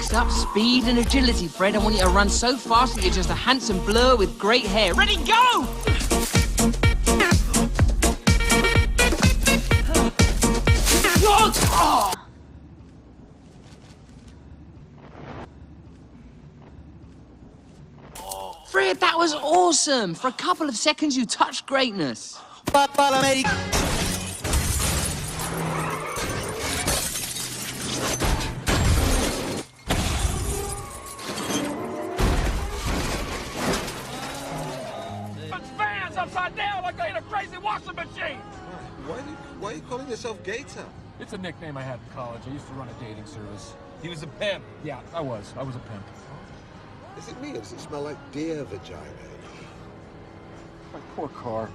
Next up, speed and agility, Fred. I want you to run so fast that you're just a handsome blur with great hair. Ready, go! Oh! Fred, that was awesome! For a couple of seconds, you touched greatness. Fans upside down like they in a crazy washing machine! Why are you calling yourself Gator? It's a nickname I had in college. I used to run a dating service. He was a pimp. Yeah, I was a pimp. Is it me or does it smell like deer vagina? My poor car.